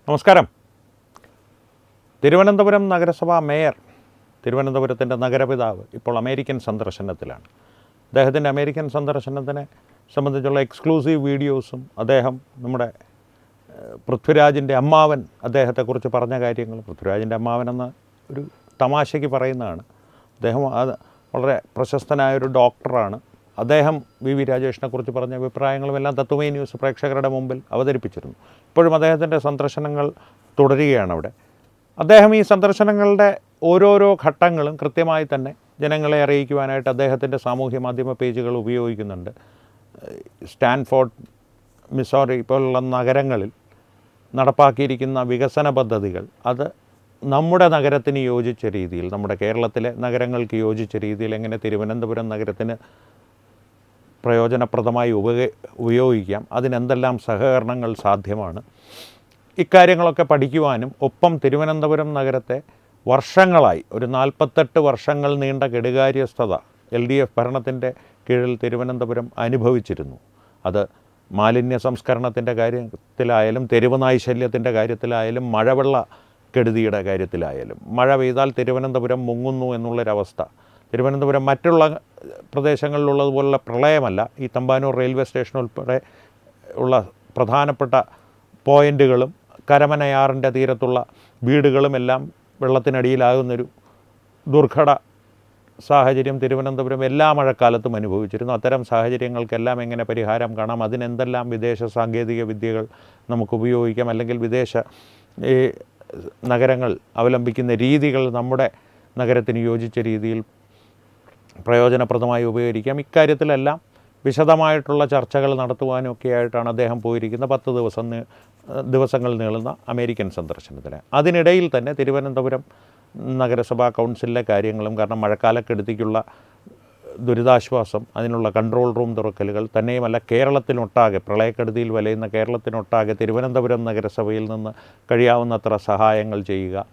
നമസ്കാരം. തിരുവനന്തപുരം നഗരസഭാ മേയർ, തിരുവനന്തപുരത്തിൻ്റെ നഗരപിതാവ് ഇപ്പോൾ അമേരിക്കൻ സന്ദർശനത്തിലാണ്. അദ്ദേഹത്തിൻ്റെ അമേരിക്കൻ സന്ദർശനത്തിനെ സംബന്ധിച്ചുള്ള എക്സ്ക്ലൂസീവ് വീഡിയോസും അദ്ദേഹം നമ്മുടെ പൃഥ്വിരാജിൻ്റെ അമ്മാവൻ അദ്ദേഹത്തെക്കുറിച്ച് പറഞ്ഞ കാര്യങ്ങൾ, പൃഥ്വിരാജിൻ്റെ അമ്മാവനെന്ന് ഒരു തമാശയ്ക്ക് പറയുന്നതാണ്. അദ്ദേഹം വളരെ പ്രശസ്തനായൊരു ഡോക്ടറാണ്. അദ്ദേഹം വി രാജേഷിനെക്കുറിച്ച് പറഞ്ഞ അഭിപ്രായങ്ങളും എല്ലാം തത്വമേ ന്യൂസ് പ്രേക്ഷകരുടെ മുമ്പിൽ അവതരിപ്പിച്ചിരുന്നു. ഇപ്പോഴും അദ്ദേഹത്തിൻ്റെ സന്ദർശനങ്ങൾ തുടരുകയാണ് അവിടെ. അദ്ദേഹം ഈ സന്ദർശനങ്ങളുടെ ഓരോരോ ഘട്ടങ്ങളും കൃത്യമായി തന്നെ ജനങ്ങളെ അറിയിക്കുവാനായിട്ട് അദ്ദേഹത്തിൻ്റെ സാമൂഹ്യ മാധ്യമ പേജുകൾ ഉപയോഗിക്കുന്നുണ്ട്. സ്റ്റാൻഫോർഡ്, മിസോറി പോലുള്ള നഗരങ്ങളിൽ നടപ്പാക്കിയിരിക്കുന്ന വികസന പദ്ധതികൾ അത് നമ്മുടെ നഗരത്തിന് യോജിച്ച രീതിയിൽ, നമ്മുടെ കേരളത്തിലെ നഗരങ്ങൾക്ക് യോജിച്ച രീതിയിൽ എങ്ങനെ തിരുവനന്തപുരം നഗരത്തിന് പ്രയോജനപ്രദമായി ഉപയോഗിക്കാം, അതിനെന്തെല്ലാം സഹകരണങ്ങൾ സാധ്യമാണ്, ഇക്കാര്യങ്ങളൊക്കെ പഠിക്കുവാനും ഒപ്പം തിരുവനന്തപുരം നഗരത്തെ വർഷങ്ങളായി ഒരു 48 വർഷങ്ങൾ നീണ്ട കെടുകാര്യസ്ഥത LDF ഭരണത്തിൻ്റെ കീഴിൽ തിരുവനന്തപുരം അനുഭവിച്ചിരുന്നു. അത് മാലിന്യ സംസ്കരണത്തിൻ്റെ കാര്യത്തിലായാലും, തെരുവ് നായ് ശല്യത്തിൻ്റെ കാര്യത്തിലായാലും, മഴവെള്ള കെടുതിയുടെ കാര്യത്തിലായാലും, മഴ പെയ്താൽ തിരുവനന്തപുരം മുങ്ങുന്നു എന്നുള്ളൊരവസ്ഥ. തിരുവനന്തപുരം മറ്റുള്ള പ്രദേശങ്ങളിലുള്ളതുപോലുള്ള പ്രളയമല്ല. ഈ തമ്പാനൂർ റെയിൽവേ സ്റ്റേഷൻ ഉൾപ്പെടെ ഉള്ള പ്രധാനപ്പെട്ട പോയിൻ്റുകളും കരമനയാറിൻ്റെ തീരത്തുള്ള വീടുകളുമെല്ലാം വെള്ളത്തിനടിയിലാകുന്നൊരു ദുർഘട സാഹചര്യം തിരുവനന്തപുരം എല്ലാ മഴക്കാലത്തും അനുഭവിച്ചിരുന്നു. അത്തരം സാഹചര്യങ്ങൾക്കെല്ലാം എങ്ങനെ പരിഹാരം കാണാം, അതിനെന്തെല്ലാം വിദേശ സാങ്കേതിക വിദ്യകൾ നമുക്ക് ഉപയോഗിക്കാം, അല്ലെങ്കിൽ വിദേശ നഗരങ്ങൾ അവലംബിക്കുന്ന രീതികൾ നമ്മുടെ നഗരത്തിന് യോജിച്ച രീതിയിൽ പ്രയോജനപ്രദമായി ഉപകരിക്കാം. ഇക്കാര്യത്തിലെല്ലാം വിശദമായിട്ടുള്ള ചർച്ചകൾ നടത്തുവാനൊക്കെ ആയിട്ടാണ് അദ്ദേഹം പോയിരിക്കുന്നത് 10 ദിവസങ്ങൾ നീളുന്ന അമേരിക്കൻ സന്ദർശനത്തിന്. അതിനിടയിൽ തന്നെ തിരുവനന്തപുരം നഗരസഭാ കൗൺസിലിലെ കാര്യങ്ങളും, കാരണം മഴക്കാലക്കെടുതിക്കുള്ള ദുരിതാശ്വാസം, അതിനുള്ള കൺട്രോൾ റൂം തുറക്കലുകൾ, തന്നെയുമല്ല കേരളത്തിനൊട്ടാകെ പ്രളയക്കെടുതിയിൽ വലയുന്ന കേരളത്തിനൊട്ടാകെ തിരുവനന്തപുരം നഗരസഭയിൽ നിന്ന് കഴിയാവുന്നത്ര സഹായങ്ങൾ ചെയ്യുക,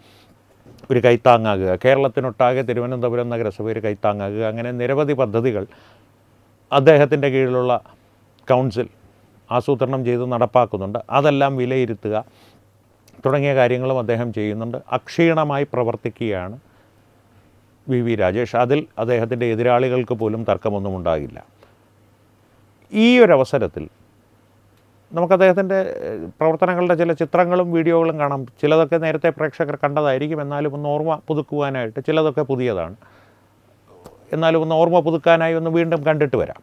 ഒരു കൈത്താങ്ങാകുക, കേരളത്തിനൊട്ടാകെ തിരുവനന്തപുരം നഗരസഭ ഒരു കൈത്താങ്ങാകുക, അങ്ങനെ നിരവധി പദ്ധതികൾ അദ്ദേഹത്തിൻ്റെ കീഴിലുള്ള കൗൺസിൽ ആസൂത്രണം ചെയ്ത് നടപ്പാക്കുന്നുണ്ട്. അതെല്ലാം വിലയിരുത്തുക തുടങ്ങിയ കാര്യങ്ങളും അദ്ദേഹം ചെയ്യുന്നുണ്ട്. അക്ഷീണമായി പ്രവർത്തിക്കുകയാണ് വി രാജേഷ്. അതിൽ അദ്ദേഹത്തിൻ്റെ എതിരാളികൾക്ക് പോലും തർക്കമൊന്നും ഉണ്ടാകില്ല. ഈ ഒരവസരത്തിൽ നമുക്ക് അദ്ദേഹത്തിൻ്റെ പ്രവർത്തനങ്ങളുടെ ചില ചിത്രങ്ങളും വീഡിയോകളും കാണാം. ചിലതൊക്കെ നേരത്തെ പ്രേക്ഷകർ കണ്ടതായിരിക്കും, എന്നാലും ഒന്ന് ഓർമ്മ പുതുക്കുവാനായിട്ട്. ചിലതൊക്കെ പുതിയതാണ്, എന്നാലും ഒന്ന് ഓർമ്മ പുതുക്കാനായി ഒന്ന് വീണ്ടും കണ്ടിട്ട് വരാം.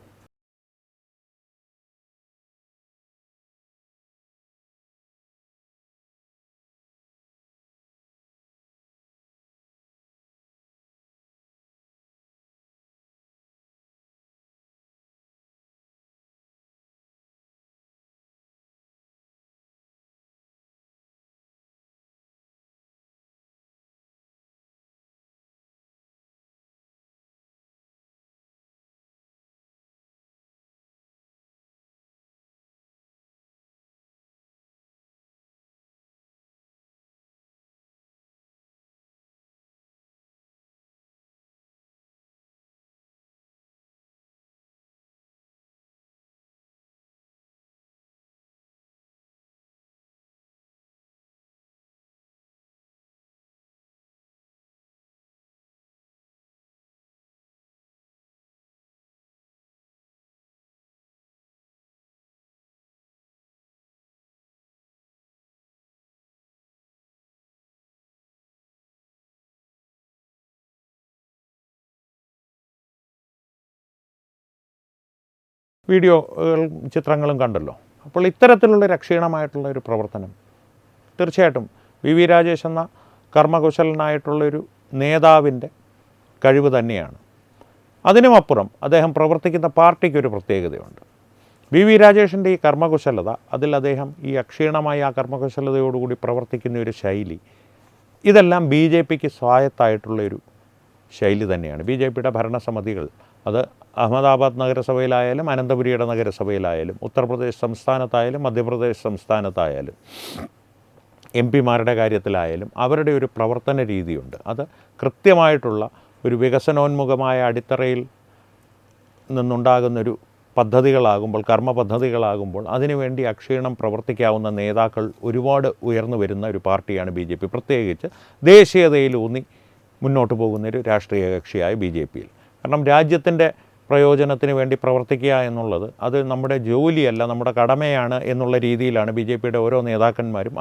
ചിത്രങ്ങളും കണ്ടല്ലോ. അപ്പോൾ ഇത്തരത്തിലുള്ള ക്ഷീണമായിട്ടുള്ള ഒരു പ്രവർത്തനം തീർച്ചയായിട്ടും വി രാജേഷ് എന്ന കർമ്മകുശലനായിട്ടുള്ളൊരു നേതാവിൻ്റെ കഴിവ് തന്നെയാണ്. അതിനുമപ്പുറം അദ്ദേഹം പ്രവർത്തിക്കുന്ന പാർട്ടിക്കൊരു പ്രത്യേകതയുണ്ട്. വി രാജേഷിൻ്റെ ഈ കർമ്മകുശലത, അതിൽ അദ്ദേഹം ഈ അക്ഷീണമായ ആ കർമ്മകുശലതയോടുകൂടി പ്രവർത്തിക്കുന്ന ഒരു ശൈലി, ഇതെല്ലാം BJPക്ക് സ്വായത്തായിട്ടുള്ളൊരു ശൈലി തന്നെയാണ്. BJPയുടെ ഭരണസമിതികൾ, അത് അഹമ്മദാബാദ് നഗരസഭയിലായാലും അനന്തപുരിയുടെ നഗരസഭയിലായാലും ഉത്തർപ്രദേശ് സംസ്ഥാനത്തായാലും മധ്യപ്രദേശ് സംസ്ഥാനത്തായാലും MP-മാരുടെ കാര്യത്തിലായാലും അവരുടെ ഒരു പ്രവർത്തന രീതിയുണ്ട്. അത് കൃത്യമായിട്ടുള്ള ഒരു വികസനോന്മുഖമായ അടിത്തറയിൽ നിന്നുണ്ടാകുന്നൊരു പദ്ധതികളാകുമ്പോൾ, കർമ്മ പദ്ധതികളാകുമ്പോൾ അതിനുവേണ്ടി അക്ഷീണം പ്രവർത്തിക്കാവുന്ന നേതാക്കൾ ഒരുപാട് ഉയർന്നു വരുന്ന ഒരു പാർട്ടിയാണ് ബി ജെ പി. പ്രത്യേകിച്ച് ദേശീയതയിലൂന്നി മുന്നോട്ട് പോകുന്നൊരു രാഷ്ട്രീയ കക്ഷിയായ ബി ജെ പിയിൽ. കാരണം രാജ്യത്തിൻ്റെ പ്രയോജനത്തിന് വേണ്ടി പ്രവർത്തിക്കുക എന്നുള്ളത് അത് നമ്മുടെ ജോലിയല്ല, നമ്മുടെ കടമയാണ് എന്നുള്ള രീതിയിലാണ് ബി ജെ പിയുടെ ഓരോ നേതാക്കന്മാരും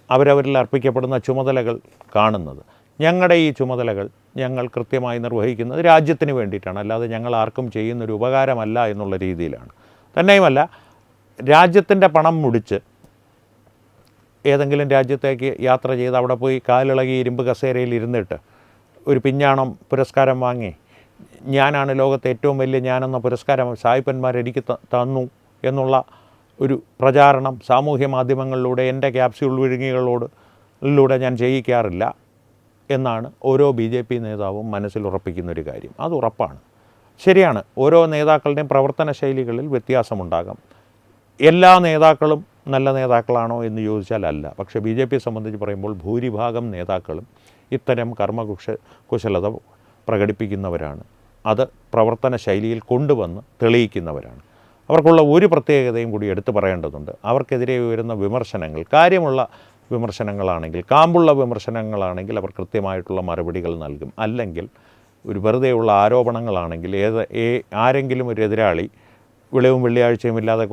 അവരവരിൽ അർപ്പിക്കപ്പെടുന്ന ചുമതലകൾ കാണുന്നത്. ഞങ്ങളുടെ ഈ ചുമതലകൾ ഞങ്ങൾ കൃത്യമായി നിർവഹിക്കുന്നത് രാജ്യത്തിന് വേണ്ടിയിട്ടാണ്, അല്ലാതെ ഞങ്ങൾ ആർക്കും ചെയ്യുന്നൊരു ഉപകാരമല്ല എന്നുള്ള രീതിയിലാണ്. തന്നെയുമല്ല, രാജ്യത്തിൻ്റെ പണം മുടിച്ച് ഏതെങ്കിലും രാജ്യത്തേക്ക് യാത്ര ചെയ്ത് അവിടെ പോയി കാലിളകി ഇരുമ്പ് കസേരയിൽ ഇരുന്നിട്ട് ഒരു പിഞ്ഞാണം പുരസ്കാരം വാങ്ങി ഞാനാണ് ലോകത്തെ ഏറ്റവും വലിയ ഞാനെന്ന പുരസ്കാരം സായിപ്പന്മാർ എനിക്ക് തന്നു എന്നുള്ള ഒരു പ്രചാരണം സാമൂഹ്യ മാധ്യമങ്ങളിലൂടെ എൻ്റെ ക്യാപ്സ്യൂൾ വിഴുങ്ങികളിലൂടെ ഞാൻ ചെയ്യിക്കാറില്ല എന്നാണ് ഓരോ ബി ജെ പി നേതാവും മനസ്സിൽ ഉറപ്പിക്കുന്നൊരു കാര്യം. അത് ഉറപ്പാണ്, ശരിയാണ്. ഓരോ നേതാക്കളുടെയും പ്രവർത്തന ശൈലികളിൽ വ്യത്യാസമുണ്ടാകാം. എല്ലാ നേതാക്കളും നല്ല നേതാക്കളാണോ എന്ന് ചോദിച്ചാൽ അല്ല. പക്ഷേ ബി ജെ പിയെ സംബന്ധിച്ച് പറയുമ്പോൾ ഭൂരിഭാഗം നേതാക്കളും ഇത്തരം കുശലത പ്രകടിപ്പിക്കുന്നവരാണ്. അത് പ്രവർത്തന ശൈലിയിൽ കൊണ്ടുവന്ന് തെളിയിക്കുന്നവരാണ്. അവർക്കുള്ള ഒരു പ്രത്യേകതയും കൂടി എടുത്തു പറയേണ്ടതുണ്ട്. അവർക്കെതിരെ വരുന്ന വിമർശനങ്ങൾ കാര്യമുള്ള വിമർശനങ്ങളാണെങ്കിൽ, കാമ്പുള്ള വിമർശനങ്ങളാണെങ്കിൽ അവർ കൃത്യമായിട്ടുള്ള മറുപടികൾ നൽകും. അല്ലെങ്കിൽ ഒരു വെറുതെയുള്ള ആരോപണങ്ങളാണെങ്കിൽ ആരെങ്കിലും ഒരു എതിരാളി വിളവും വെള്ളിയാഴ്ചയും ഇല്ലാതെ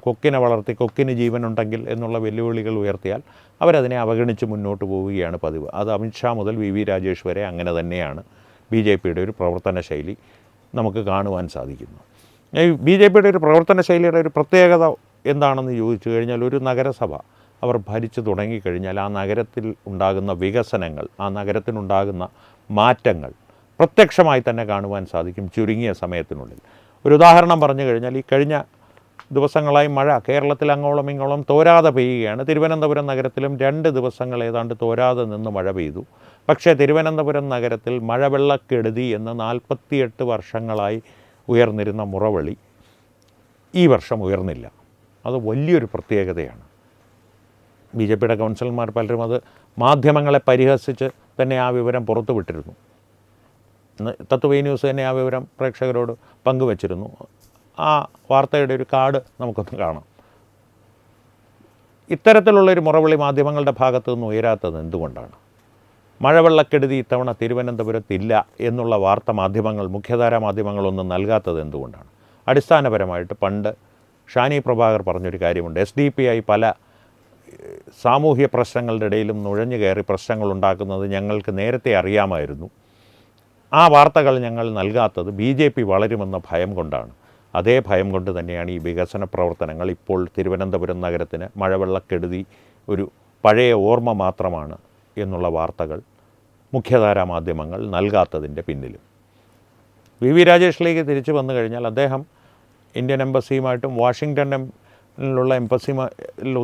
കൊക്കിനെ വളർത്തി കൊക്കിന് ജീവനുണ്ടെങ്കിൽ എന്നുള്ള വെല്ലുവിളികൾ ഉയർത്തിയാൽ അവരതിനെ അവഗണിച്ച് മുന്നോട്ട് പോവുകയാണ് പതിവ്. അത് അമിത്ഷാ മുതൽ വി രാജേഷ് വരെ അങ്ങനെ തന്നെയാണ് ബി ജെ പിയുടെ ഒരു പ്രവർത്തന ശൈലി നമുക്ക് കാണുവാൻ സാധിക്കുന്നു. ബി ജെ പിയുടെ ഒരു പ്രവർത്തന ശൈലിയുടെ ഒരു പ്രത്യേകത എന്താണെന്ന് ചോദിച്ചു കഴിഞ്ഞാൽ, ഒരു നഗരസഭ അവർ ഭരിച്ചു തുടങ്ങിക്കഴിഞ്ഞാൽ ആ നഗരത്തിൽ ഉണ്ടാകുന്ന വികസനങ്ങൾ, ആ നഗരത്തിനുണ്ടാകുന്ന മാറ്റങ്ങൾ പ്രത്യക്ഷമായി തന്നെ കാണുവാൻ സാധിക്കും ചുരുങ്ങിയ സമയത്തിനുള്ളിൽ. ഒരു ഉദാഹരണം പറഞ്ഞു കഴിഞ്ഞാൽ, ഈ കഴിഞ്ഞ ദിവസങ്ങളായി മഴ കേരളത്തിൽ അങ്ങോളം ഇങ്ങോളം തോരാതെ പെയ്യുകയാണ്. തിരുവനന്തപുരം നഗരത്തിലും 2 ദിവസങ്ങൾ ഏതാണ്ട് തോരാതെ നിന്ന് മഴ പെയ്തു. പക്ഷേ തിരുവനന്തപുരം നഗരത്തിൽ മഴവെള്ളക്കെടുതി എന്ന് 48 വർഷങ്ങളായി ഉയർന്നിരുന്ന മുറവിളി ഈ വർഷം ഉയർന്നില്ല. അത് വലിയൊരു പ്രത്യേകതയാണ്. ബി ജെ പിയുടെ കൗൺസിലർമാർ പലരും അത് മാധ്യമങ്ങളെ പരിഹസിച്ച് തന്നെ ആ വിവരം പുറത്തുവിട്ടിരുന്നു. തത്വവേ ന്യൂസ് തന്നെ ആ വിവരം പ്രേക്ഷകരോട് പങ്കുവച്ചിരുന്നു. ആ വാർത്തയുടെ ഒരു കാർഡ് നമുക്കൊന്ന് കാണാം. ഇത്തരത്തിലുള്ളൊരു മുറവിളി മാധ്യമങ്ങളുടെ ഭാഗത്തു നിന്ന് ഉയരാത്തത് എന്തുകൊണ്ടാണ്? മഴവെള്ളക്കെടുതി ഇത്തവണ തിരുവനന്തപുരത്തില്ല എന്നുള്ള വാർത്ത മുഖ്യധാരാ മാധ്യമങ്ങളൊന്നും നൽകാത്തത് എന്തുകൊണ്ടാണ്? അടിസ്ഥാനപരമായിട്ട് പണ്ട് ഷാനി പ്രഭാകർ പറഞ്ഞൊരു കാര്യമുണ്ട്. SDPI പല സാമൂഹ്യ പ്രശ്നങ്ങളുടെ ഇടയിലും നുഴഞ്ഞു കയറി പ്രശ്നങ്ങളുണ്ടാക്കുന്നത് ഞങ്ങൾക്ക് നേരത്തെ അറിയാമായിരുന്നു. ആ വാർത്തകൾ ഞങ്ങൾ നൽകാത്തത് BJP വളരുമെന്ന ഭയം കൊണ്ടാണ്. അതേ ഭയം കൊണ്ട് തന്നെയാണ് ഈ വികസന പ്രവർത്തനങ്ങൾ ഇപ്പോൾ തിരുവനന്തപുരം നഗരത്തിന് മഴവെള്ളക്കെടുതി ഒരു പഴയ ഓർമ്മ മാത്രമാണ് എന്നുള്ള വാർത്തകൾ മുഖ്യധാരാ മാധ്യമങ്ങൾ നൽകാത്തതിൻ്റെ പിന്നിലും. വി രാജേഷിലേക്ക് തിരിച്ചു വന്നു കഴിഞ്ഞാൽ, അദ്ദേഹം ഇന്ത്യൻ എംബസിയുമായിട്ടും വാഷിങ്ടണിലുള്ള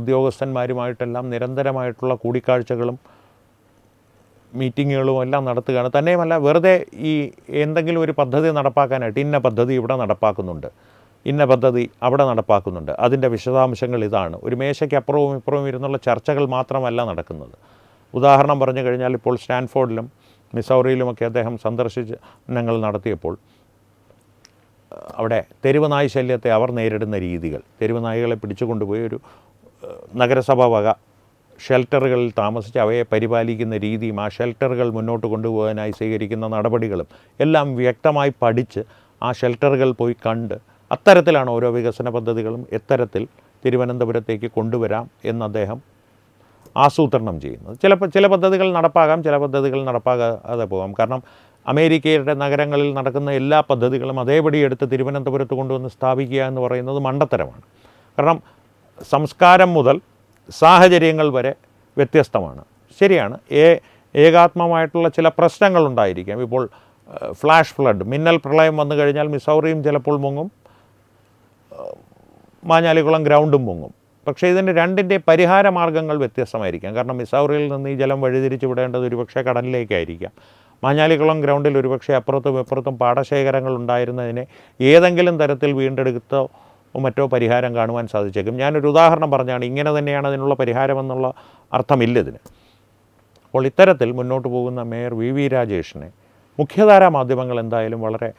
ഉദ്യോഗസ്ഥന്മാരുമായിട്ടെല്ലാം നിരന്തരമായിട്ടുള്ള കൂടിക്കാഴ്ചകളും മീറ്റിങ്ങുകളും എല്ലാം നടത്തുകയാണ്. തന്നെയുമല്ല, വെറുതെ ഈ എന്തെങ്കിലും ഒരു പദ്ധതി നടപ്പാക്കാനായിട്ട് ഇന്ന പദ്ധതി ഇവിടെ നടപ്പാക്കുന്നുണ്ട്, ഇന്ന പദ്ധതി അവിടെ നടപ്പാക്കുന്നുണ്ട്, അതിൻ്റെ വിശദാംശങ്ങൾ ഇതാണ്, ഒരു മേശയ്ക്ക് അപ്പുറവും ഇപ്പുറവും ഇരുന്നുള്ള ചർച്ചകൾ മാത്രമല്ല നടക്കുന്നത്. ഉദാഹരണം പറഞ്ഞു കഴിഞ്ഞാൽ, ഇപ്പോൾ സ്റ്റാൻഫോർഡിലും മിസൗറിയിലുമൊക്കെ അദ്ദേഹം സന്ദർശനങ്ങൾ നടത്തിയപ്പോൾ അവിടെ തെരുവ് നായ് ശല്യത്തെ അവർ നേരിടുന്ന രീതികൾ, തെരുവ് നായ്കളെ പിടിച്ചുകൊണ്ടുപോയി ഒരു നഗരസഭ വക ഷെൽട്ടറുകളിൽ താമസിച്ച് അവയെ പരിപാലിക്കുന്ന രീതിയും ആ ഷെൽട്ടറുകൾ മുന്നോട്ട് കൊണ്ടുപോകാനായി സ്വീകരിക്കുന്ന നടപടികളും എല്ലാം വ്യക്തമായി പഠിച്ച് ആ ഷെൽട്ടറുകൾ പോയി കണ്ട് അത്തരത്തിലാണ് ഓരോ വികസന പദ്ധതികളും എത്തരത്തിൽ തിരുവനന്തപുരത്തേക്ക് കൊണ്ടുവരാം എന്ന് അദ്ദേഹം ആസൂത്രണം ചെയ്യുന്നത്. ചില പദ്ധതികൾ നടപ്പാകാം, ചില പദ്ധതികൾ നടപ്പാകാതെ പോകാം. കാരണം അമേരിക്കയുടെ നഗരങ്ങളിൽ നടക്കുന്ന എല്ലാ പദ്ധതികളും അതേപടി എടുത്ത് തിരുവനന്തപുരത്ത് കൊണ്ടുവന്ന് സ്ഥാപിക്കുക എന്ന് പറയുന്നത് മണ്ടത്തരമാണ്. കാരണം സംസ്കാരം മുതൽ സാഹചര്യങ്ങൾ വരെ വ്യത്യസ്തമാണ്. ശരിയാണ്, ഏകാത്മമായിട്ടുള്ള ചില പ്രശ്നങ്ങളുണ്ടായിരിക്കാം. ഇപ്പോൾ ഫ്ലാഷ് ഫ്ലഡ്, മിന്നൽ പ്രളയം വന്നു കഴിഞ്ഞാൽ മിസൗറിയും ചിലപ്പോൾ മുങ്ങും, മാഞ്ഞാലിക്കുളം ഗ്രൗണ്ടും മുങ്ങും. പക്ഷേ ഇതിൻ്റെ രണ്ടിൻ്റെ പരിഹാര മാർഗ്ഗങ്ങൾ വ്യത്യസ്തമായിരിക്കാം. കാരണം മിസൗറിയിൽ നിന്ന് ഈ ജലം വഴിതിരിച്ചു വിടേണ്ടത് ഒരുപക്ഷെ കടലിലേക്കായിരിക്കാം. മാഞ്ഞാലിക്കുളം ഗ്രൗണ്ടിൽ ഒരുപക്ഷെ അപ്പുറത്തും ഇപ്പുറത്തും പാടശേഖരങ്ങൾ ഉണ്ടായിരുന്നതിനെ ഏതെങ്കിലും തരത്തിൽ വീണ്ടെടുത്തോ മറ്റോ പരിഹാരം കാണുവാൻ സാധിച്ചേക്കും. ഞാനൊരു ഉദാഹരണം പറഞ്ഞാണ്, ഇങ്ങനെ തന്നെയാണ് അതിനുള്ള പരിഹാരമെന്നുള്ള അർത്ഥമില്ലതിന്. അപ്പോൾ ഇത്തരത്തിൽ മുന്നോട്ട് പോകുന്ന മേയർ വി രാജേഷിനെ മുഖ്യധാരാ മാധ്യമങ്ങൾ എന്തായാലും വളരെ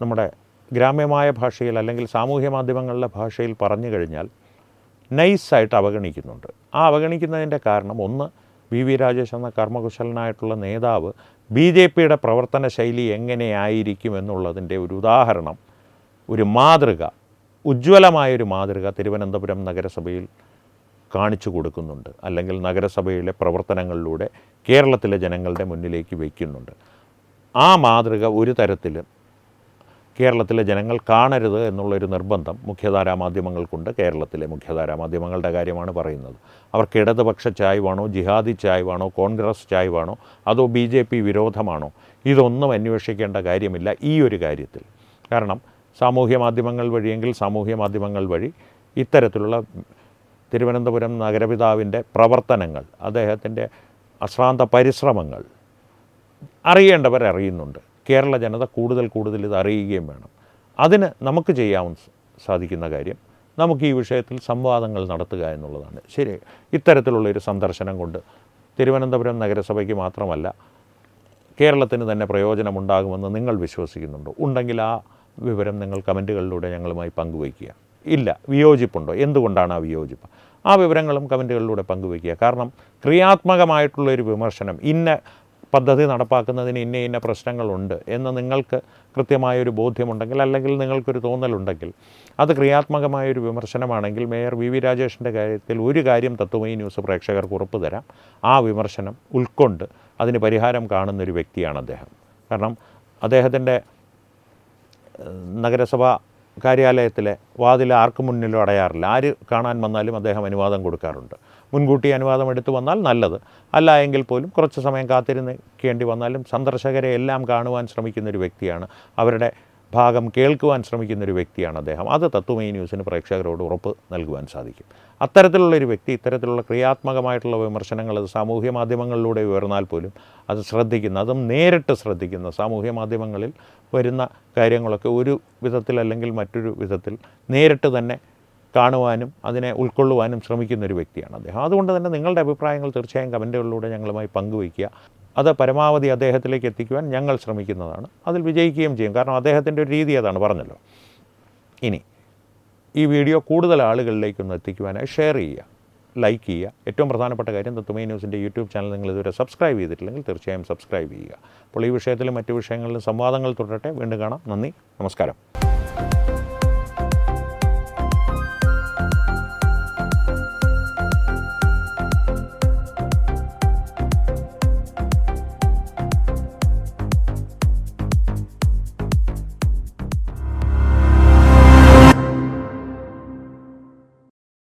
നമ്മുടെ ഗ്രാമ്യമായ ഭാഷയിൽ അല്ലെങ്കിൽ സാമൂഹ്യ മാധ്യമങ്ങളുടെ ഭാഷയിൽ പറഞ്ഞു കഴിഞ്ഞാൽ നൈസായിട്ട് അവഗണിക്കുന്നുണ്ട്. ആ അവഗണിക്കുന്നതിൻ്റെ കാരണം ഒന്ന്, വി രാജേഷ് എന്ന കർമ്മകുശലനായിട്ടുള്ള നേതാവ് BJPയുടെ പ്രവർത്തന ശൈലി എങ്ങനെയായിരിക്കും എന്നുള്ളതിൻ്റെ ഒരു ഉദാഹരണം, ഒരു മാതൃക, ഉജ്ജ്വലമായൊരു മാതൃക തിരുവനന്തപുരം നഗരസഭയിൽ കാണിച്ചു കൊടുക്കുന്നുണ്ട്, അല്ലെങ്കിൽ നഗരസഭയിലെ പ്രവർത്തനങ്ങളിലൂടെ കേരളത്തിലെ ജനങ്ങളുടെ മുന്നിലേക്ക് വയ്ക്കുന്നുണ്ട്. ആ മാതൃക ഒരു തരത്തിലും കേരളത്തിലെ ജനങ്ങൾ കാണരുത് എന്നുള്ളൊരു നിർബന്ധം മുഖ്യധാരാ മാധ്യമങ്ങൾക്കുണ്ട്. കേരളത്തിലെ മുഖ്യധാരാ മാധ്യമങ്ങളുടെ കാര്യമാണ് പറയുന്നത്. അവർക്ക് ഇടതുപക്ഷ ചായ്വാണോ, ജിഹാദി ചായ്വാണോ, കോൺഗ്രസ് ചായ്വാണോ, അതോ BJP വിരോധമാണോ, ഇതൊന്നും അന്വേഷിക്കേണ്ട കാര്യമില്ല ഈ ഒരു കാര്യത്തിൽ. കാരണം സാമൂഹ്യ മാധ്യമങ്ങൾ വഴിയെങ്കിൽ സാമൂഹ്യ മാധ്യമങ്ങൾ വഴി ഇത്തരത്തിലുള്ള തിരുവനന്തപുരം നഗരപിതാവിൻ്റെ പ്രവർത്തനങ്ങൾ, അദ്ദേഹത്തിൻ്റെ അശ്രാന്ത പരിശ്രമങ്ങൾ അറിയേണ്ടവരറിയുന്നുണ്ട്. കേരള ജനത കൂടുതൽ ഇത് അറിയുകയും വേണം. അതിന് നമുക്ക് സാധിക്കുന്ന കാര്യം നമുക്ക് ഈ വിഷയത്തിൽ സംവാദങ്ങൾ നടത്തുക എന്നുള്ളതാണ്. ശരി, ഇത്തരത്തിലുള്ളൊരു സന്ദർശനം കൊണ്ട് തിരുവനന്തപുരം നഗരസഭയ്ക്ക് മാത്രമല്ല കേരളത്തിന് തന്നെ പ്രയോജനമുണ്ടാകുമെന്ന് നിങ്ങൾ വിശ്വസിക്കുന്നുണ്ടോ? ഉണ്ടെങ്കിൽ ആ വിവരം നിങ്ങൾ കമൻറ്റുകളിലൂടെ ഞങ്ങളുമായി പങ്കുവയ്ക്കുക. ഇല്ല, വിയോജിപ്പുണ്ടോ? എന്തുകൊണ്ടാണ് ആ വിയോജിപ്പ്? ആ വിവരങ്ങളും കമൻറ്റുകളിലൂടെ പങ്കുവയ്ക്കുക. കാരണം ക്രിയാത്മകമായിട്ടുള്ളൊരു വിമർശനം, ഇന്ന പദ്ധതി നടപ്പാക്കുന്നതിന് ഇന്ന പ്രശ്നങ്ങളുണ്ട് എന്ന് നിങ്ങൾക്ക് കൃത്യമായൊരു ബോധ്യമുണ്ടെങ്കിൽ, അല്ലെങ്കിൽ നിങ്ങൾക്കൊരു തോന്നലുണ്ടെങ്കിൽ, അത് ക്രിയാത്മകമായൊരു വിമർശനമാണെങ്കിൽ മേയർ വി രാജേഷിൻ്റെ കാര്യത്തിൽ ഒരു കാര്യം തത്വമയി ന്യൂസ് പ്രേക്ഷകർക്ക് ഉറപ്പ് തരാം: ആ വിമർശനം ഉൾക്കൊണ്ട് അതിന് പരിഹാരം കാണുന്നൊരു വ്യക്തിയാണ് അദ്ദേഹം. കാരണം അദ്ദേഹത്തിൻ്റെ നഗരസഭാ കാര്യാലയത്തിലെ വാതിൽ ആർക്ക് മുന്നിലും അടയാറില്ല. ആര് കാണാൻ വന്നാലും അദ്ദേഹം അനുവാദം കൊടുക്കാറുണ്ട്. മുൻകൂട്ടി അനുവാദം എടുത്തു വന്നാൽ നല്ലത്, അല്ല എങ്കിൽ പോലും കുറച്ച് സമയം കാത്തിരിക്കേണ്ടി വന്നാലും സന്ദർശകരെ എല്ലാം കാണുവാൻ ശ്രമിക്കുന്നൊരു വ്യക്തിയാണ്, അവരുടെ ഭാഗം കേൾക്കുവാൻ ശ്രമിക്കുന്നൊരു വ്യക്തിയാണ് അദ്ദേഹം. അത് തത്വമയി ന്യൂസിന് പ്രേക്ഷകരോട് ഉറപ്പ് നൽകുവാൻ സാധിക്കും. അത്തരത്തിലുള്ളൊരു വ്യക്തി ഇത്തരത്തിലുള്ള ക്രിയാത്മകമായിട്ടുള്ള വിമർശനങ്ങൾ അത് സാമൂഹ്യ മാധ്യമങ്ങളിലൂടെ ഉയർന്നാൽ പോലും അത് ശ്രദ്ധിക്കുന്ന, അതും നേരിട്ട് ശ്രദ്ധിക്കുന്ന, സാമൂഹ്യ മാധ്യമങ്ങളിൽ വരുന്ന കാര്യങ്ങളൊക്കെ ഒരു വിധത്തിൽ അല്ലെങ്കിൽ മറ്റൊരു വിധത്തിൽ നേരിട്ട് തന്നെ കാണുവാനും അതിനെ ഉൾക്കൊള്ളുവാനും ശ്രമിക്കുന്നൊരു വ്യക്തിയാണ് അദ്ദേഹം. അതുകൊണ്ട് തന്നെ നിങ്ങളുടെ അഭിപ്രായങ്ങൾ തീർച്ചയായും കമൻറ്റുകളിലൂടെ ഞങ്ങളുമായി പങ്കുവയ്ക്കുക. അത് പരമാവധി അദ്ദേഹത്തിലേക്ക് എത്തിക്കുവാൻ ഞങ്ങൾ ശ്രമിക്കുന്നതാണ്. അതിൽ വിജയിക്കുകയും ചെയ്യും. കാരണം അദ്ദേഹത്തിൻ്റെ ഒരു രീതി അതാണ്, പറഞ്ഞല്ലോ. ഇനി ഈ വീഡിയോ കൂടുതൽ ആളുകളിലേക്കൊന്ന് എത്തിക്കുവാനായി ഷെയർ ചെയ്യുക, ലൈക്ക് ചെയ്യുക. ഏറ്റവും പ്രധാനപ്പെട്ട കാര്യം, തത്വമയി ന്യൂസിൻ്റെ യൂട്യൂബ് ചാനൽ നിങ്ങൾ ഇതുവരെ സബ്സ്ക്രൈബ് ചെയ്തിട്ടില്ലെങ്കിൽ തീർച്ചയായും സബ്സ്ക്രൈബ് ചെയ്യുക. അപ്പോൾ ഈ വിഷയത്തിലും മറ്റു വിഷയങ്ങളിലും സംവാദങ്ങൾ തുടരട്ടെ. വീണ്ടും കാണാം. നന്ദി, നമസ്കാരം.